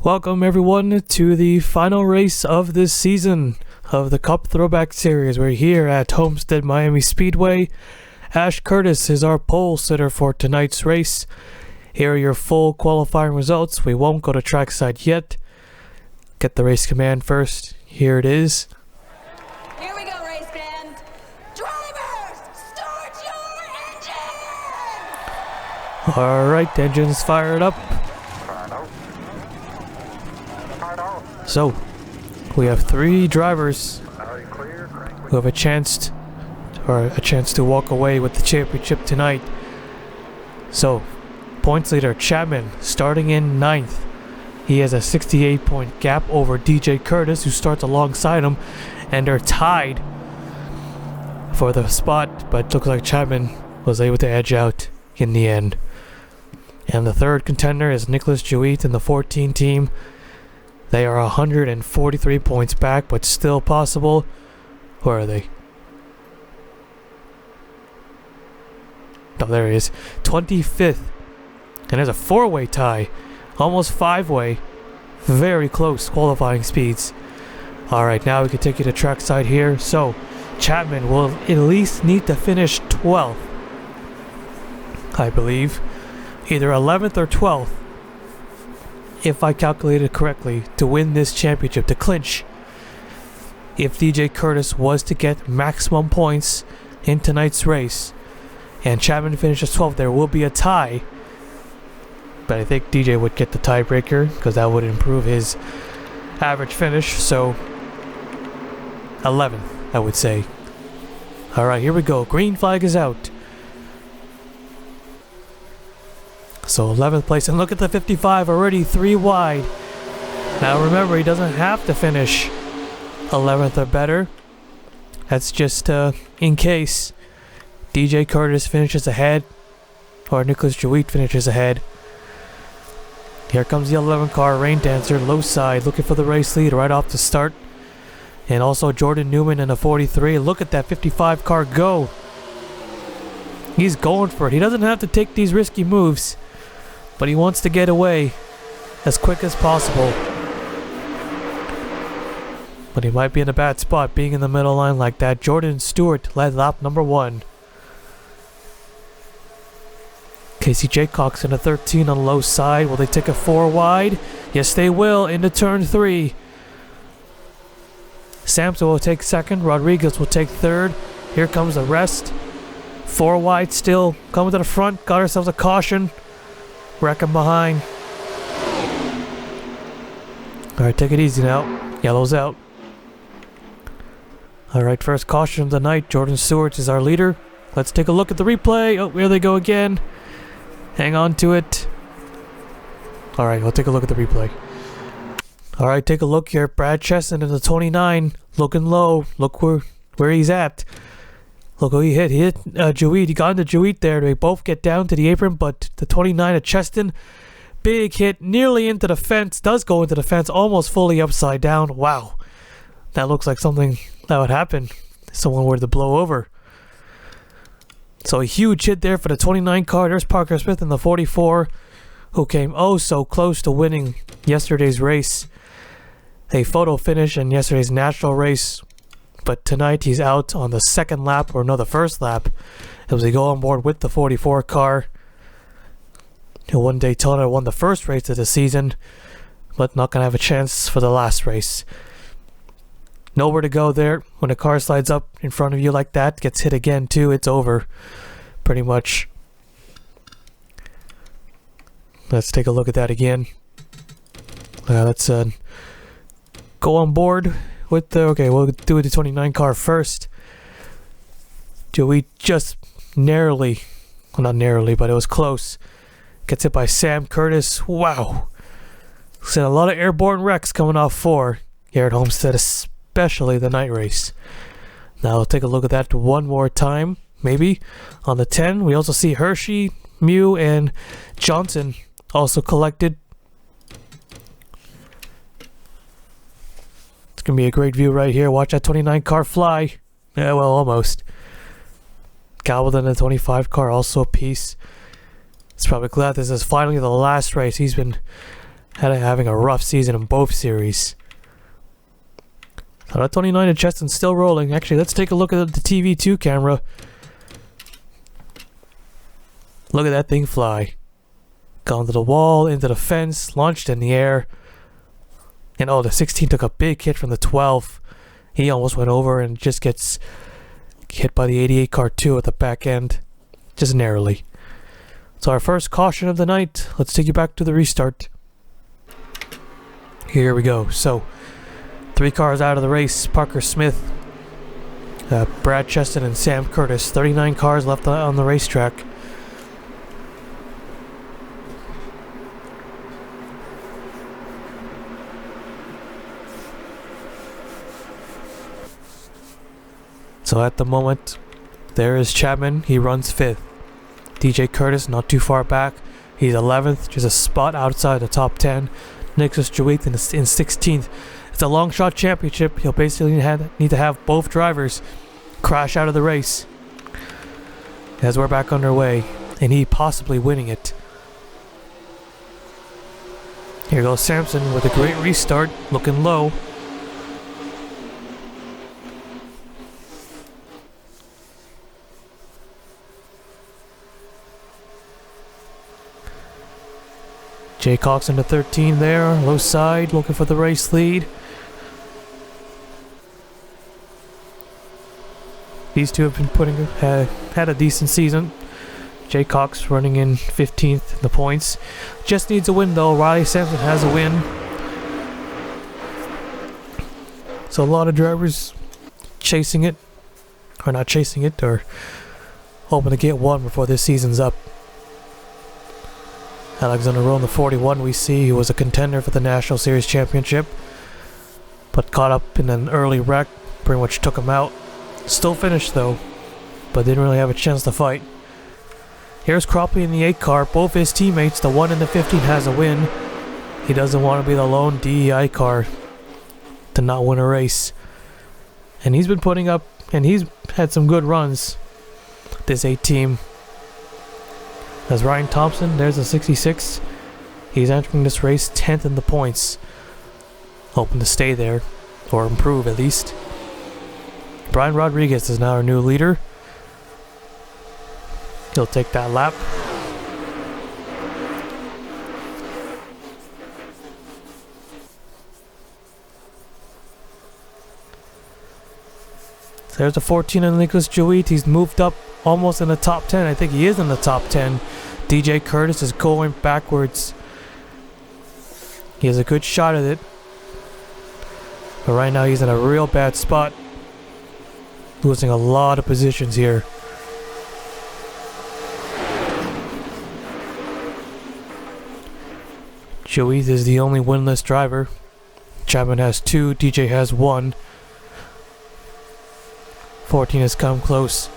Welcome everyone to the final race of this season of the Cup Throwback Series. We're here at Homstead-Miami Speedway. Ash Curtis is our pole sitter for tonight's race. Here are your full qualifying results. We won't go to trackside yet. Get the race command first. Here it is. Here we go, race band. Drivers, start your engine! Alright, engine's fired up. So, we have 3 drivers who have a chance to walk away with the championship tonight. So, points leader Chapman starting in 9th. He has a 68-point gap over DJ Curtis, who starts alongside him, and they're tied for the spot, but it looks like Chapman was able to edge out in the end. And the 3rd contender is Nicholas Jewett in the 14 team. They are 143 points back, but still possible. Where are they? Oh, there he is. 25th. And there's a 4-way tie. Almost 5-way. Very close qualifying speeds. Alright, now we can take you to trackside here. So, Chapman will at least need to finish 12th. I believe. Either 11th or 12th. If I calculated correctly, to win this championship, to clinch. If DJ Curtis was to get maximum points in tonight's race and Chapman finishes 12th, there will be a tie. But I think DJ would get the tiebreaker because that would improve his average finish. So 11th, I would say. Alright, here we go. Green flag is out. So 11th place, and look at the 55, already 3 wide. Now remember, he doesn't have to finish 11th or better. That's just in case DJ Curtis finishes ahead or Nicholas Jewett finishes ahead. Here comes the 11 car, Rain Dancer, low side, looking for the race lead right off the start. And also Jordan Newman in the 43. Look at that 55 car go. He's going for it. He doesn't have to take these risky moves, but he wants to get away as quick as possible. But he might be in a bad spot being in the middle line like that. Jordan Stewart led lap number 1. Casey Jaycox in a 13 on the low side. Will they take a 4 wide? Yes, they will, into turn 3. Sampson will take 2nd. Rodriguez will take 3rd. Here comes the rest. 4 wide still. Coming to the front. Got ourselves a caution. Wrecking behind. Alright, take it easy now. Yellow's out. Alright, first caution of the night. Jordan Stewart is our leader. Let's take a look at the replay. Oh, here they go again. Hang on to it. Alright, we'll take a look at the replay. Alright, take a look here. Brad Chesson in the 29. Looking low. Look where he's at. Look who he hit. He hit Jewett. He got into Jewett there. They both get down to the apron, but the 29 of Cheston, big hit, nearly into the fence. Does go into the fence, almost fully upside down. Wow. That looks like something that would happen if someone were to blow over. So a huge hit there for the 29 car. There's Parker Smith in the 44, who came oh so close to winning yesterday's race. A photo finish in yesterday's national race. But tonight he's out on the 2nd lap, or no, the 1st lap, as we go on board with the 44 car. He'll won Daytona, won the first race of the season, but not going to have a chance for the last race. Nowhere to go there. When a car slides up in front of you like that, gets hit again too, it's over. Pretty much. Let's take a look at that again. Let's go on board with the, okay, we'll do the 29 car first. Joey just narrowly, well, not narrowly, but it was close. Gets hit by Sam Curtis. Wow. Seen a lot of airborne wrecks coming off 4 here at Homestead, especially the night race. Now we'll take a look at that one more time, maybe. On the 10, we also see Hershey, Mew, and Johnson also collected. Gonna be a great view right here. Watch that 29 car fly. Yeah, well, almost. Calvin in the 25 car, also a piece. He's probably glad this is finally the last race. He's been having a rough season in both series. So that 29 at Cheston's still rolling. Actually, let's take a look at the TV2 camera. Look at that thing fly. Gone to the wall, into the fence, launched in the air. And oh, the 16 took a big hit from the 12. He almost went over and just gets hit by the 88 car too at the back end. Just narrowly. So our first caution of the night. Let's take you back to the restart. Here we go. So, 3 cars out of the race. Parker Smith, Brad Cheston, and Sam Curtis. 39 cars left on the racetrack. So at the moment, there is Chapman. He runs 5th. DJ Curtis not too far back. He's 11th, just a spot outside the top 10. Nicholas Jewett in 16th. It's a long shot championship. He'll basically need to have both drivers crash out of the race as we're back underway, and he possibly winning it. Here goes Sampson with a great restart, looking low. Jay Cox into 13 there, low side, looking for the race lead. These two have been had a decent season. Jay Cox running in 15th in the points. Just needs a win though. Riley Sampson has a win. So a lot of drivers chasing it, or not chasing it, or hoping to get one before this season's up. Alexander Rowe in the 41 we see, he was a contender for the National Series Championship, but caught up in an early wreck, pretty much took him out. Still finished though, but didn't really have a chance to fight. Here's Cropley in the 8 car, both his teammates, the 1 in the 15 has a win. He doesn't want to be the lone DEI car to not win a race. And he's been putting up, and he's had some good runs, this 8 team. As Ryan Thompson, there's a 66. He's entering this race 10th in the points. Hoping to stay there, or improve at least. Brian Rodriguez is now our new leader. He'll take that lap. So there's a 14 in Nicholas Jewett. He's moved up almost in the top 10. I think he is in the top 10. DJ Curtis is going backwards. He has a good shot at it. But right now he's in a real bad spot. Losing a lot of positions here. Jewett is the only winless driver. Chapman has 2, DJ has 1. 14 has come close.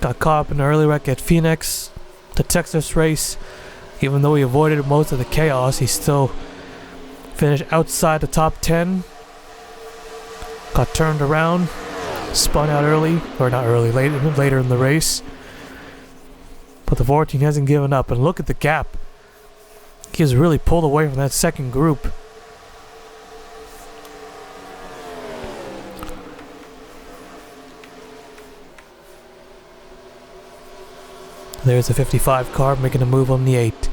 Got caught up in an early wreck at Phoenix, the Texas race. Even though he avoided most of the chaos, he still finished outside the top 10. Got turned around, spun out early, or not early, later in the race. But the 14 hasn't given up, and look at the gap. He has really pulled away from that second group. There's a 55 car making a move on the 8.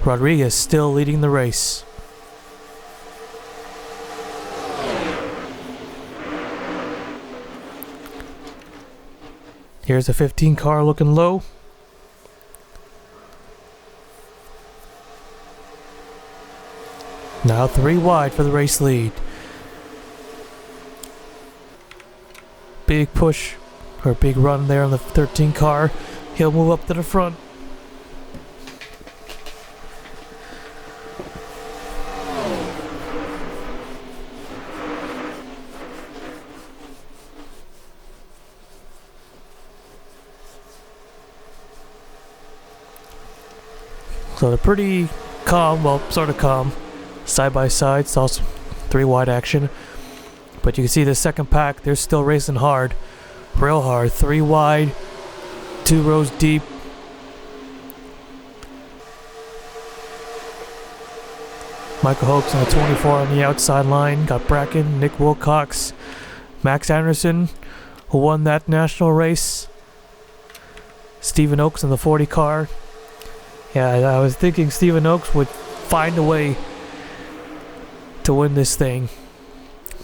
Rodriguez still leading the race. Here's a 15 car looking low. Now 3 wide for the race lead. Big push, or big run there on the 13 car. He'll move up to the front. So they're pretty calm, well, sort of calm. Side by side, it's also 3 wide action. But you can see the second pack, they're still racing hard. Real hard. 3 wide. 2 rows deep. Michael Hope's in the 24 on the outside line. Got Bracken, Nick Wilcox, Max Anderson, who won that national race. Stephen Oakes in the 40 car. Yeah, I was thinking Stephen Oakes would find a way to win this thing,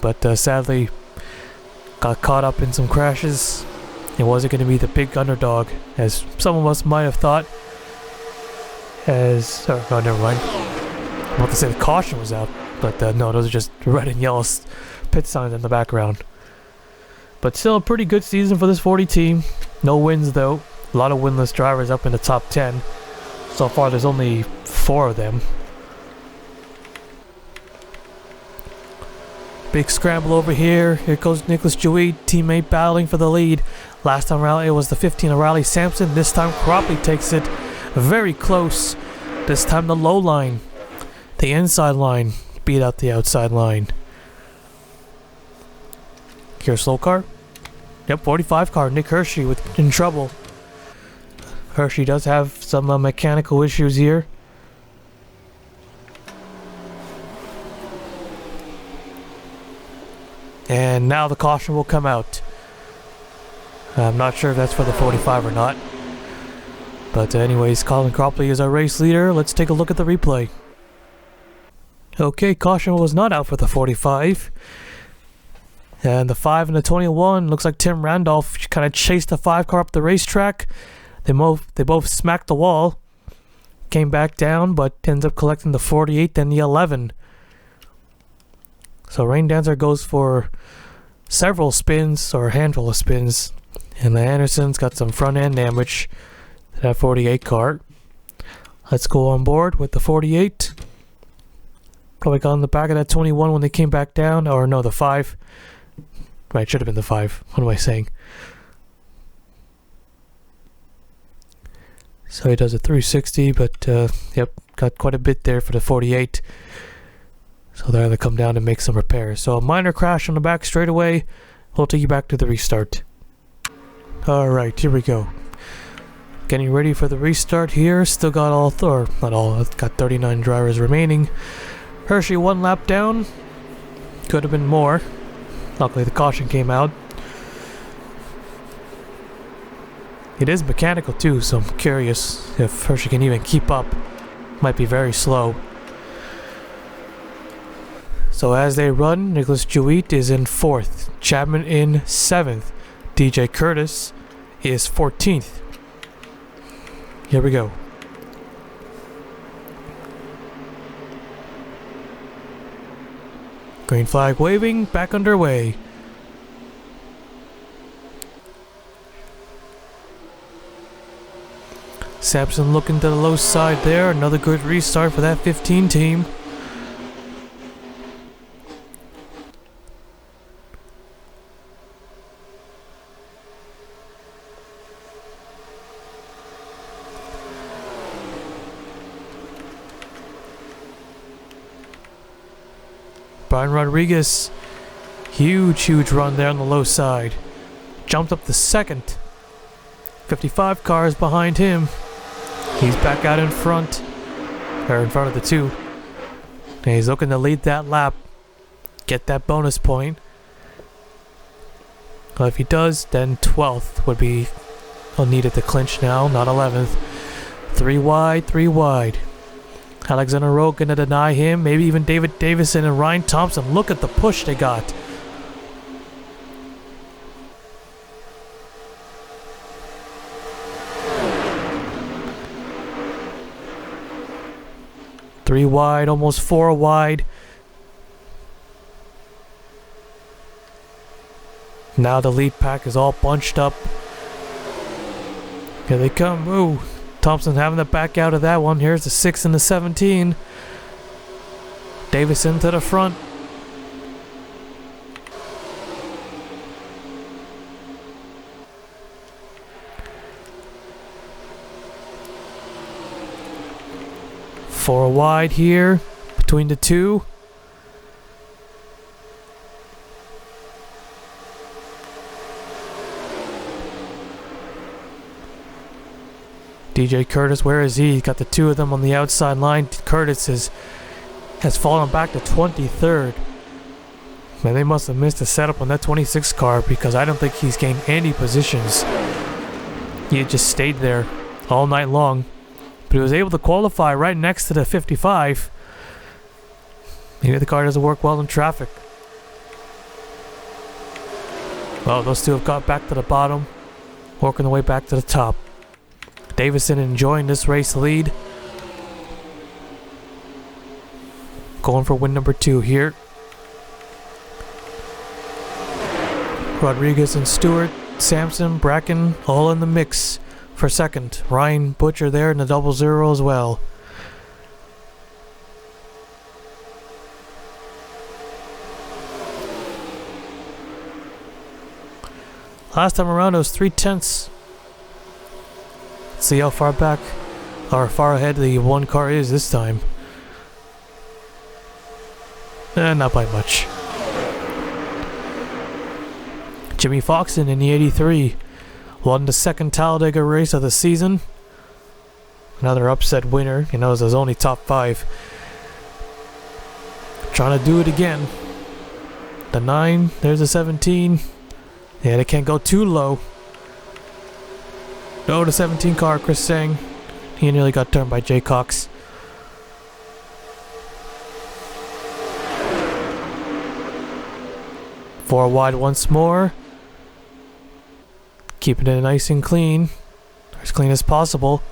but sadly got caught up in some crashes. It wasn't going to be the big underdog, as some of us might have thought. Oh, never mind. I'm about to say the caution was out, but no, those are just red and yellow pit signs in the background. But still a pretty good season for this 40 team. No wins though. A lot of winless drivers up in the top 10. So far there's only 4 of them. Big scramble over here. Here goes Nicholas Jewett, teammate battling for the lead. Last time around it was the 15 of Riley Sampson. This time Cropley takes it very close. This time the low line. The inside line beat out the outside line. Here's slow car. Yep, 45 car. Nick Hershey in trouble. Hershey does have some mechanical issues here. And now the caution will come out. I'm not sure if that's for the 45 or not. But anyways, Colin Cropley is our race leader. Let's take a look at the replay. Okay, caution was not out for the 45. And the 5 and the 21, looks like Tim Randolph kind of chased the 5 car up the racetrack. They both smacked the wall. Came back down, but ends up collecting the 48 and the 11. So Rain Dancer goes for several spins, or a handful of spins. And the Anderson's got some front end damage to that 48 car. Let's go on board with the 48. Probably got on the back of that 21 when they came back down. Or no, the 5. Right, should have been the 5. What am I saying? So he does a 360, but yep, got quite a bit there for the 48. So they're going to come down and make some repairs. So a minor crash on the back straightaway. We'll take you back to the restart. Alright, here we go. Getting ready for the restart here. Still got got 39 drivers remaining. Hershey 1 lap down. Could have been more. Luckily the caution came out. It is mechanical too, so I'm curious if Hershey can even keep up. Might be very slow. So as they run, Nicholas Jewett is in 4th, Chapman in 7th, DJ Curtis is 14th. Here we go. Green flag waving, back underway. Sampson looking to the low side there, another good restart for that 15 team. Brian Rodriguez, huge run there on the low side. Jumped up to 2nd. 55 cars behind him. He's back out in front. Or in front of the 2. And he's looking to lead that lap. Get that bonus point. Well, if he does, then 12th would be needed to clinch now, not 11th. 3 wide. Alexander Rowe gonna deny him. Maybe even David Davison and Ryan Thompson. Look at the push they got. Three wide, almost 4 wide. Now the lead pack is all bunched up. Here they come. Ooh. Thompson having to back out of that one. Here's the 6 and the 17. Davison to the front. Four wide here between the 2. DJ Curtis, where is he? He's got the 2 of them on the outside line. Curtis is has fallen back to 23rd. Man, they must have missed a setup on that 26 car, because I don't think he's gained any positions. He had just stayed there all night long. But he was able to qualify right next to the 55. Maybe the car doesn't work well in traffic. Well, those two have got back to the bottom, working their way back to the top. Davison enjoying this race lead. Going for win number 2 here. Rodriguez and Stewart, Sampson, Bracken, all in the mix for second. Ryan Butcher there in the 00 as well. Last time around it was 3/10. Let's see how far back or far ahead the one car is this time. Not by much. Jimmy Foxon in the 83 won the second Talladega race of the season. Another upset winner. You know, it was only top 5. Trying to do it again. The 9, there's a 17. Yeah, they can't go too low. No, the 17 car, Chris Sang. He nearly got turned by Jay Cox. Four wide once more. Keeping it nice and clean. As clean as possible.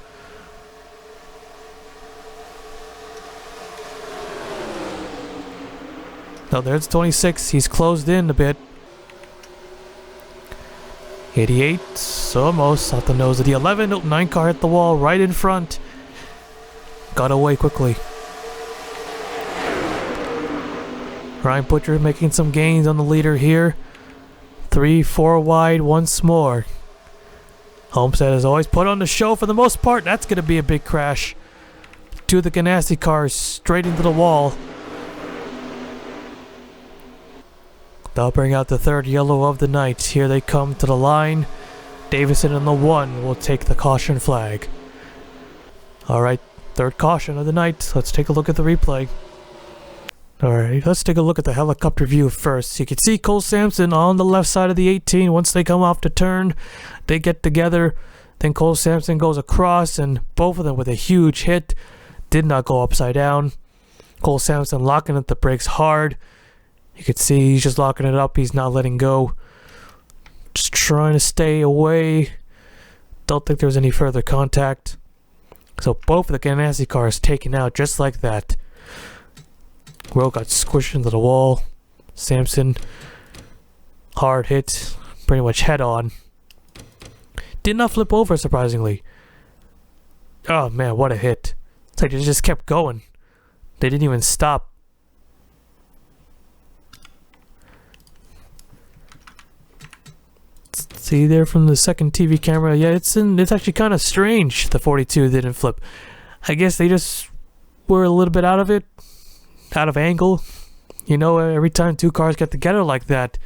Now there's 26. He's closed in a bit. 88. So almost off the nose of the 11. Nope, 9 car hit the wall right in front. Got away quickly. Ryan Butcher making some gains on the leader here. 3, 4 wide once more. Homestead has always put on the show for the most part. That's going to be a big crash. 2 of the Ganassi cars straight into the wall. They'll bring out the 3rd yellow of the night. Here they come to the line. Davison in the 1 will take the caution flag. Alright, 3rd caution of the night. Let's take a look at the replay. Alright, let's take a look at the helicopter view first. You can see Cole Sampson on the left side of the 18. Once they come off the turn, they get together. Then Cole Sampson goes across, and both of them with a huge hit. Did not go upside down. Cole Sampson locking up the brakes hard. You can see he's just locking it up. He's not letting go. Just trying to stay away. Don't think there was any further contact. So both of the Ganassi cars taken out just like that. Will got squished into the wall. Sampson, hard hit, pretty much head on. Did not flip over, surprisingly. Oh man, what a hit. It's like they just kept going. They didn't even stop. See there from the second TV camera. Yeah, it's actually kind of strange the 42 didn't flip. I guess they just were a little bit out of it. Out of angle. You know, every time 2 cars get together like that,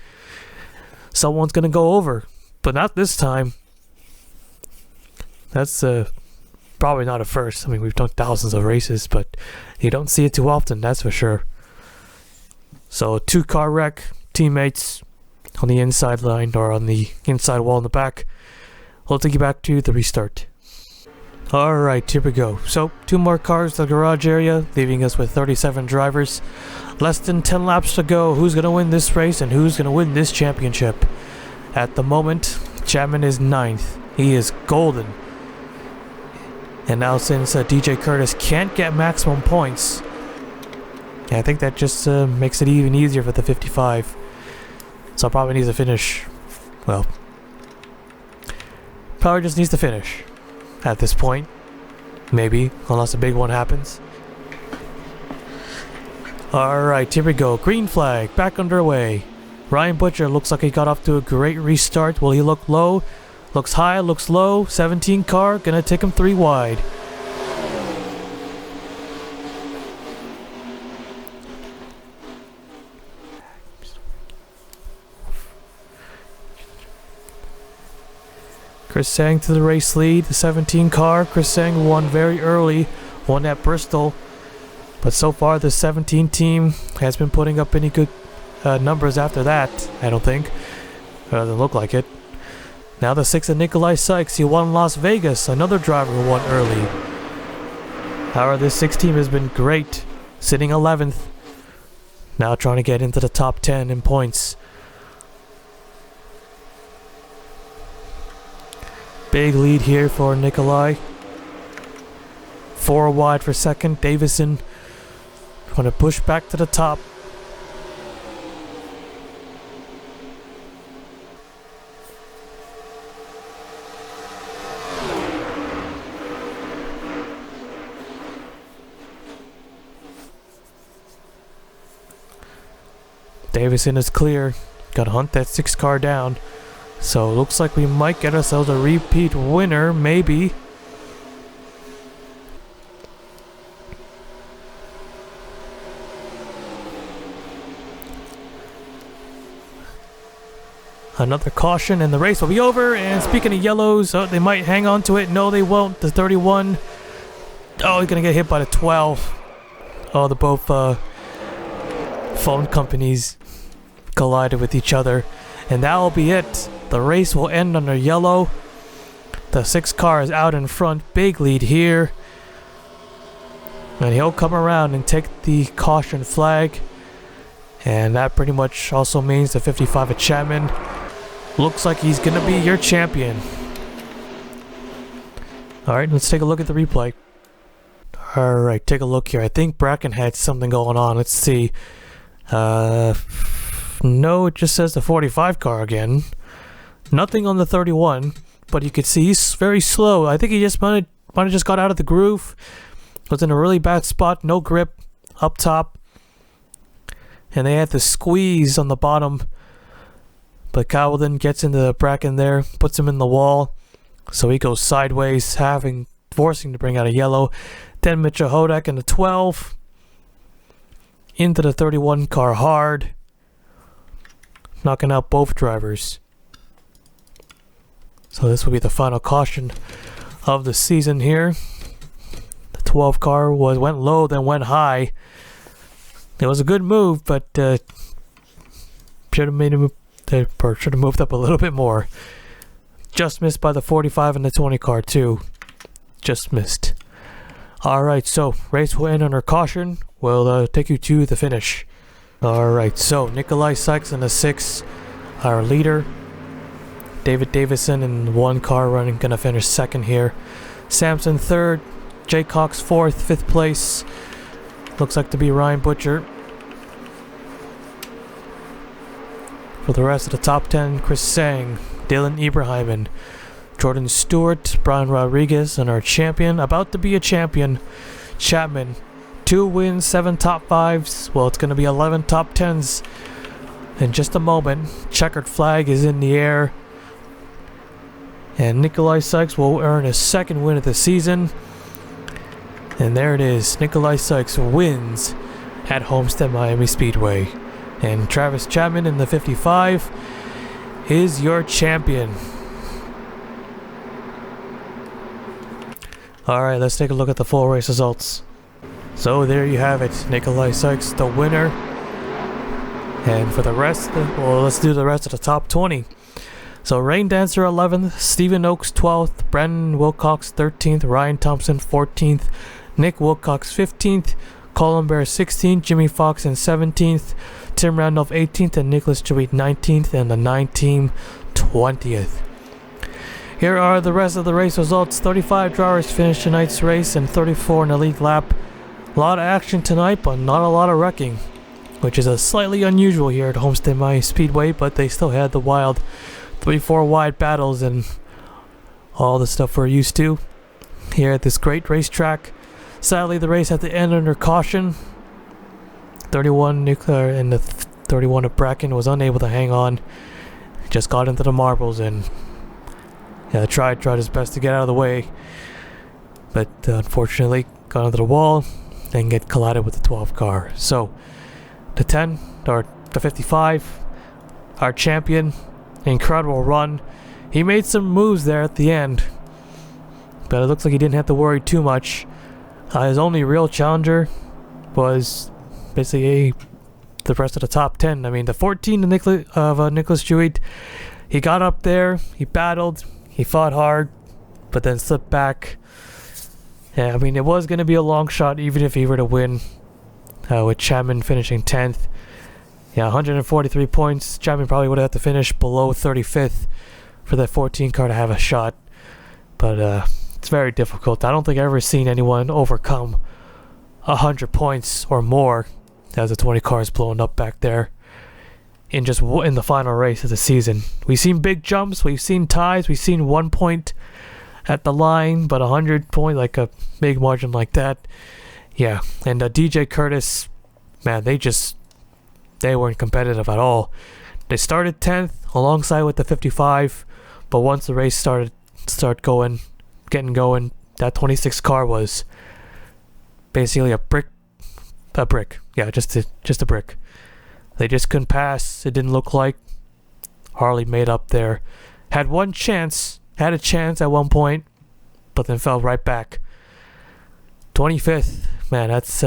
someone's gonna go over. But not this time. That's probably not a first. I mean, we've done thousands of races, but you don't see it too often, that's for sure. So 2 car wreck, teammates on the inside line, or on the inside wall in the back. We'll take you back to the restart. Alright, here we go. So, 2 more cars to the garage area, leaving us with 37 drivers. Less than 10 laps to go. Who's going to win this race and who's going to win this championship? At the moment, Chapman is 9th. He is golden. And now since DJ Curtis can't get maximum points, I think that just makes it even easier for the 55. So probably needs to finish, well, probably just needs to finish. At this point, maybe, unless a big one happens. Alright, here we go. Green flag, back underway. Ryan Butcher looks like he got off to a great restart. Will he look low? Looks high, looks low. 17 car, gonna take him 3 wide. Chris Sang to the race lead, the 17 car. Chris Sang won very early, won at Bristol, But so far, the 17 team has been putting up any good numbers after that, I don't think. Doesn't look like it. Now the 6 of Nikolai Sykes, he won Las Vegas, another driver who won early. However, this 6 team has been great, sitting 11th. Now trying to get into the top 10 in points. Big lead here for Nikolai. 4 wide for second. Davison going to push back to the top. Davison is clear. Got to hunt that 6 car down. So looks like we might get ourselves a repeat winner, maybe. Another caution and the race will be over. And speaking of yellows, they might hang on to it. No, they won't. The 31. Oh, he's going to get hit by the 12. Oh, the both phone companies collided with each other. And that will be it. The race will end under yellow. The 6 car is out in front. Big lead here. And he'll come around and take the caution flag. And that pretty much also means the 55 of Chapman looks like he's going to be your champion. Alright, let's take a look at the replay. Alright, take a look here. I think Bracken had something going on. Let's see. No, it just says the 45 car again. Nothing on the 31, but you could see he's very slow. I think he just might have just got out of the groove. Was in a really bad spot, no grip up top. And they had to squeeze on the bottom. But Cowden gets into the Bracken there, puts him in the wall. So he goes sideways, forcing to bring out a yellow. Then Mitchell Hodak in the 12. Into the 31 car hard. Knocking out both drivers. So this will be the final caution of the season here. The 12 car went low, then went high. It was a good move, but should have moved up a little bit more. Just missed by the 45 and the 20 car too. Just missed. Alright, so race will end under caution. We'll take you to the finish. Alright, so Nikolai Sykes in the 6, our leader. David Davison in 1 car running, gonna finish 2nd here. Sampson 3rd, Jay Cox 4th, 5th place. Looks like to be Ryan Butcher. For the rest of the top 10, Chris Sang, Dylan Ibrahiman, Jordan Stewart, Brian Rodriguez, and our champion, about to be a champion, Chapman. 2 wins, 7 top 5s. Well, it's going to be 11 top 10s in just a moment. Checkered flag is in the air. And Nikolai Sykes will earn his 2nd win of the season. And there it is. Nikolai Sykes wins at Homestead-Miami Speedway. And Travis Chapman in the 55 is your champion. Alright, let's take a look at the full race results. So there you have it. Nikolai Sykes, the winner. And for the rest, well, let's do the rest of the top 20. So Rain Dancer 11th, Stephen Oakes 12th, Brandon Wilcox 13th, Ryan Thompson 14th, Nick Wilcox 15th, Colin Bear 16th, Jimmy Fox in 17th, Tim Randolph 18th, and Nicholas Chewitt 19th, and the 9 team 20th. Here are the rest of the race results. 35 drivers finished tonight's race and 34 in the lead lap. A lot of action tonight, but not a lot of wrecking, which is a slightly unusual here at Homestead-Miami Speedway, but they still had the wild 3-4 wide battles and all the stuff we're used to here at this great racetrack. Sadly, the race had to end under caution. 31 Nuclear and the 31 of Bracken was unable to hang on. Just got into the marbles and tried his best to get out of the way, but unfortunately got into the wall and get collided with the 12 car. So the 10 or the 55, our champion, incredible run. He made some moves there at the end, but it looks like he didn't have to worry too much. His only real challenger was basically the rest of the top 10. I mean, the 14 of Nicholas Jewett, he got up there, he battled, he fought hard, but then slipped back. Yeah, I mean, it was going to be a long shot even if he were to win, with Chapman finishing 10th. Yeah, 143 points. Chapman probably would have to finish below 35th for that 14 car to have a shot. But it's very difficult. I don't think I've ever seen anyone overcome 100 points or more as the 20 car is blowing up back there in the final race of the season. We've seen big jumps, we've seen ties, we've seen 1 point at the line, but 100 point, like a big margin like that, yeah. And DJ Curtis, man, they weren't competitive at all. They started 10th alongside with the 55, but once the race getting going, that 26 car was basically a brick. Yeah, just a brick. They just couldn't pass. It didn't look like. Harley made up there. Had a chance at one point, but then fell right back. 25th, man, that's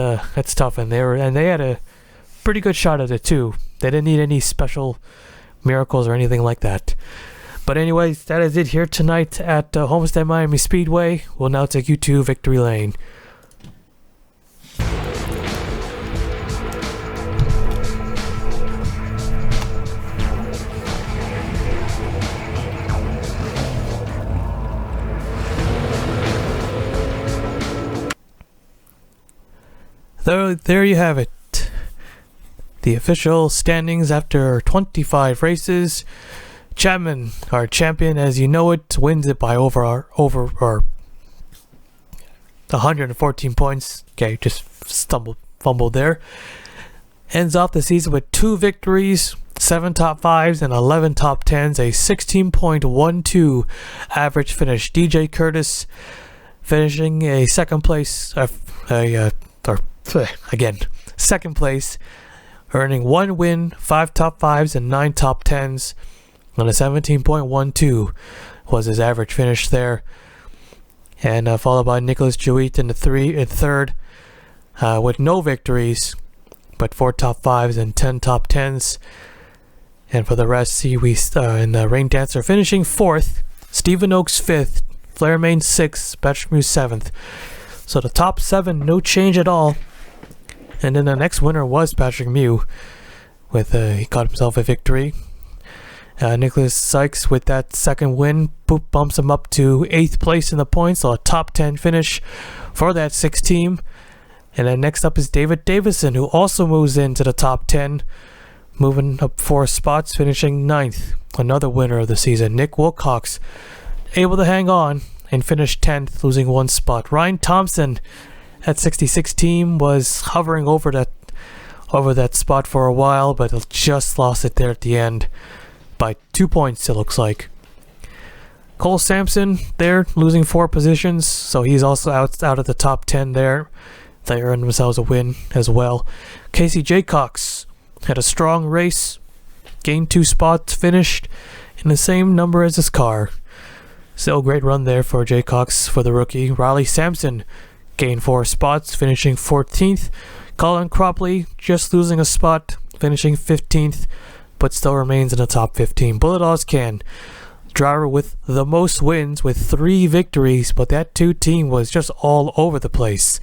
tough. And they had a pretty good shot at it too. They didn't need any special miracles or anything like that. But anyways, that is it here tonight at Homestead-Miami Speedway. We'll now take you to Victory Lane. There you have it. The official standings after 25 races. Chapman, our champion as you know it, wins it by over 114 points. Okay, just fumbled there. Ends off the season with 2 victories, 7 top 5s, and 11 top 10s. A 16.12 average finish. DJ Curtis finishing a second place. Second place, earning 1 win, 5 top 5s, and 9 top 10s. On a 17.12 was his average finish there. And followed by Nicholas Jewett in third, with no victories, but 4 top 5s and 10 top 10s. And for the rest, in the Rain Dancer finishing 4th, Stephen Oakes 5th, Flair Main 6th, Patrick Mew 7th. So the top 7, no change at all. And then the next winner was Patrick Mew, with he got himself a victory. Nicholas Sykes with that second win bumps him up to 8th place in the points, so a top 10 finish for that 6 team. And then next up is David Davison, who also moves into the top 10, moving up 4 spots, finishing 9th. Another winner of the season. Nick Wilcox able to hang on and finish 10th, losing 1 spot. Ryan Thompson at 66 team was hovering over that spot for a while, but just lost it there at the end by 2 points, it looks like. Cole Sampson there, losing 4 positions, so he's also out of the top 10 there. They earned themselves a win as well. Casey Jaycox had a strong race, gained 2 spots, finished in the same number as his car. Still a great run there for Jaycox for the rookie. Riley Sampson gained 4 spots, finishing 14th. Colin Cropley just losing a spot, finishing 15th, but still remains in the top 15. Bullet Ozcan, driver with the most wins with 3 victories, but that 2 team was just all over the place.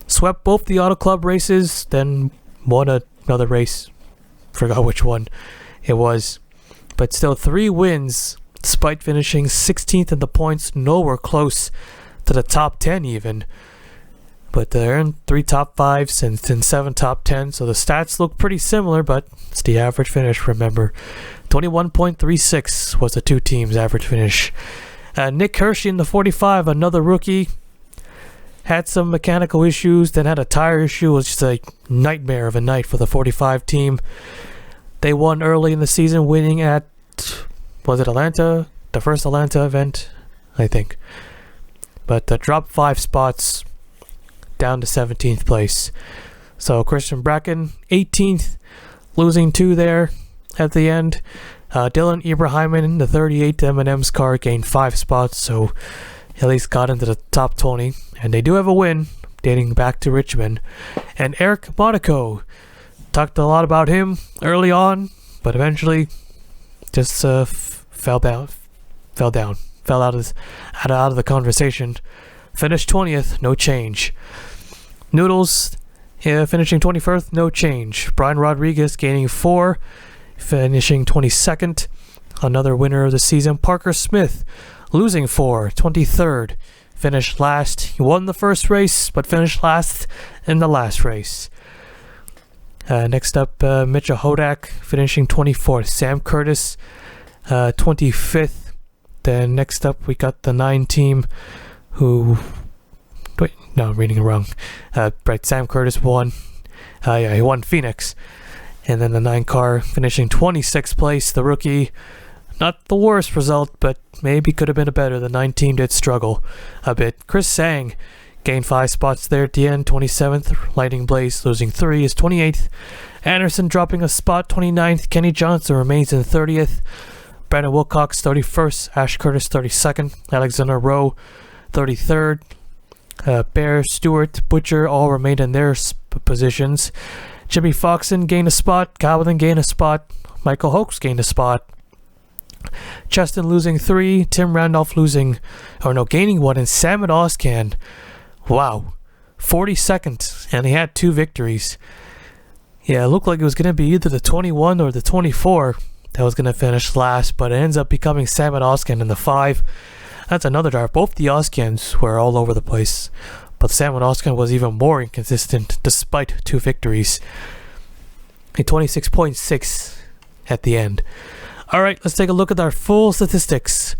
Swept both the Auto Club races, then won another race. Forgot which one it was. But still 3 wins, despite finishing 16th in the points, nowhere close to the top 10 even. But they earned 3 top 5s and 7 top 10s, so the stats look pretty similar, but it's the average finish, remember. 21.36 was the 2 teams' average finish. Nick Hershey in the 45, another rookie, had some mechanical issues, then had a tire issue. It was just a nightmare of a night for the 45 team. They won early in the season, winning at, was it Atlanta? The first Atlanta event, I think. But dropped 5 spots down to 17th place. So Christian Bracken, 18th, losing 2 there at the end. Dylan Ibrahim, the 38th M&M's car, gained 5 spots, so at least got into the top 20. And they do have a win, dating back to Richmond. And Eric Monaco. Talked a lot about him early on, but eventually just fell out of the conversation. Finished 20th, no change. Noodles finishing 21st, no change. Brian Rodriguez gaining 4, finishing 22nd. Another winner of the season, Parker Smith, losing 4, 23rd. Finished last. He won the first race, but finished last in the last race. Next up, Mitchell Hodak finishing 24th. Sam Curtis, 25th. Then next up, we got the 9 team who... Wait, no, I'm reading it wrong. Right, Sam Curtis won. He won Phoenix. And then the 9 car finishing 26th place. The rookie, not the worst result, but maybe could have been a better. The 9 team did struggle a bit. Chris Sang gained 5 spots there at the end, 27th. Lightning Blaze losing 3 is 28th. Anderson dropping a spot, 29th. Kenny Johnson remains in 30th. Brandon Wilcox 31st. Ash Curtis 32nd. Alexander Rowe 33rd. Bear, Stewart, Butcher all remained in their positions. Jimmy Foxon gained a spot. Calvin gained a spot. Michael Hoax gained a spot. Cheston losing 3. Tim Randolph gaining 1. And Sam Oscan, wow, 42nd. And he had 2 victories. Yeah, it looked like it was going to be either the 21 or the 24 that was going to finish last, but it ends up becoming Sam Oscan in the 5. That's another drive. Both the Oskans were all over the place, but Sam Oscan was even more inconsistent despite 2 victories. A 26.6 at the end. Alright, let's take a look at our full statistics.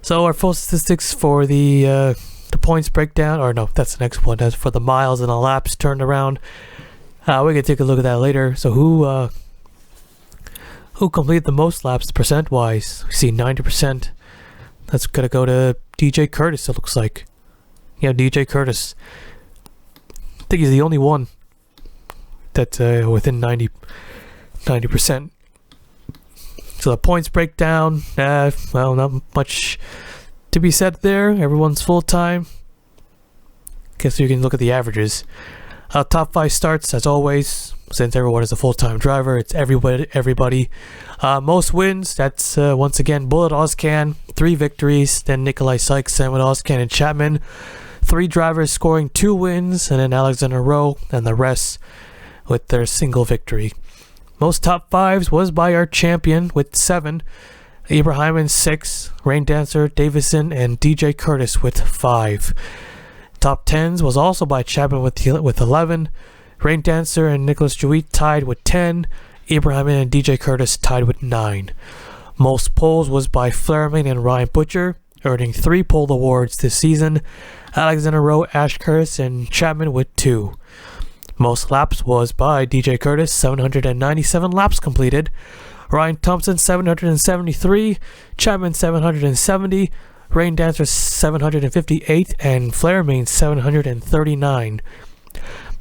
So our full statistics for the points breakdown, or no, that's the next one. That's for the miles and the laps turned around. We can take a look at that later. So who completed the most laps percent-wise? We see 90%. That's gonna go to DJ Curtis, it looks like. Yeah, DJ Curtis. I think he's the only one that's within 90%. So the points breakdown, well, not much to be said there. Everyone's full-time. Guess you can look at the averages. Top 5 starts, as always. Since everyone is a full-time driver, it's everybody. Most wins, that's once again Bullet Oscan, 3 victories. Then Nikolai Sykes, Samuel Oscan, and Chapman. 3 drivers scoring 2 wins, and then Alexander Rowe, and the rest with their single victory. Most top 5s was by our champion with 7. Ibrahim 6, Rain Dancer, Davison, and DJ Curtis with 5. Top 10s was also by Chapman with 11. Rain Dancer and Nicholas Jewett tied with 10. Ibrahim and DJ Curtis tied with 9. Most poles was by Flairman and Ryan Butcher, earning 3 pole awards this season. Alexander Rowe, Ash Curtis, and Chapman with 2. Most laps was by DJ Curtis, 797 laps completed. Ryan Thompson, 773. Chapman, 770. Rain Dancer, 758. And Flairman, 739.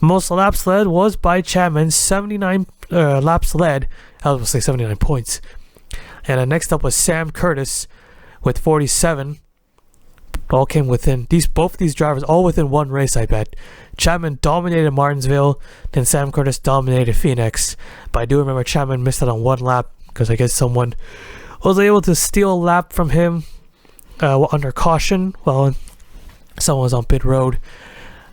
Most laps led was by Chapman, 79 laps led. I was going to say 79 points. And next up was Sam Curtis with 47. All came within both these drivers all within 1 race, I bet. Chapman dominated Martinsville, then Sam Curtis dominated Phoenix. But I do remember Chapman missed out on 1 lap because I guess someone was able to steal a lap from him under caution while someone was on pit road.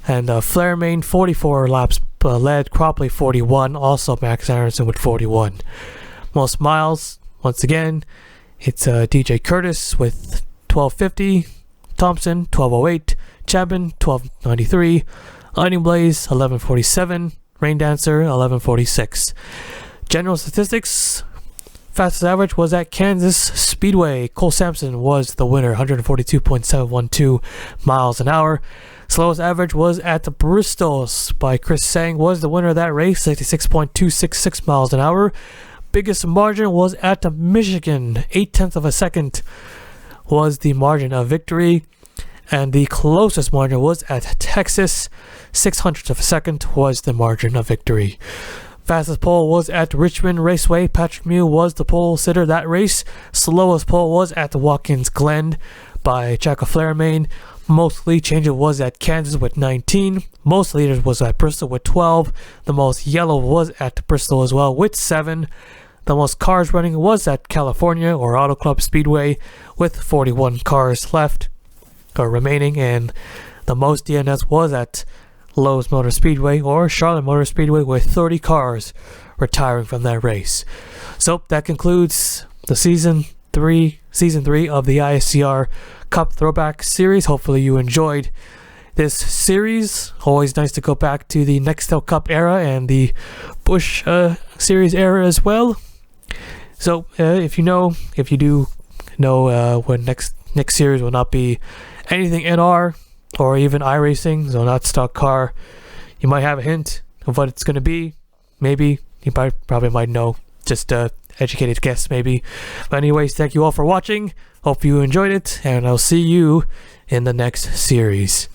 And Flairman 44 laps led, Cropley 41, also Max Aronson with 41. Most miles, once again, it's DJ Curtis with 1250. Thompson 1208, Chapman 1293, Lightning Blaze 1147, Rain Dancer 1146. General statistics, fastest average was at Kansas Speedway. Cole Sampson was the winner, 142.712 miles an hour. Slowest average was at the Bristol by Chris Sang, was the winner of that race, 66.266 miles an hour. Biggest margin was at the Michigan, 0.8 of a second was the margin of victory, and the closest margin was at Texas, 0.06 of a second was the margin of victory. Fastest pole was at Richmond Raceway. Patrick Mew was the pole sitter that race. Slowest pole was at the Watkins Glen by Jack Flairman. most lead changes was at Kansas with 19. Most leaders was at Bristol with 12. The most yellow was at Bristol as well with 7. The most cars running was at California or Auto Club Speedway with 41 cars left or remaining, and the most DNS was at Lowe's Motor Speedway or Charlotte Motor Speedway with 30 cars retiring from that race. So that concludes the season 3 of the ISCR Cup Throwback series. Hopefully you enjoyed this series. Always nice to go back to the Nextel Cup era and the Busch series era as well. So if you do know when next series will not be anything NR or even iRacing, so not stock car, you might have a hint of what it's going to be. Maybe you probably might know, just educated guess maybe. But anyways, thank you all for watching. Hope you enjoyed it, and I'll see you in the next series.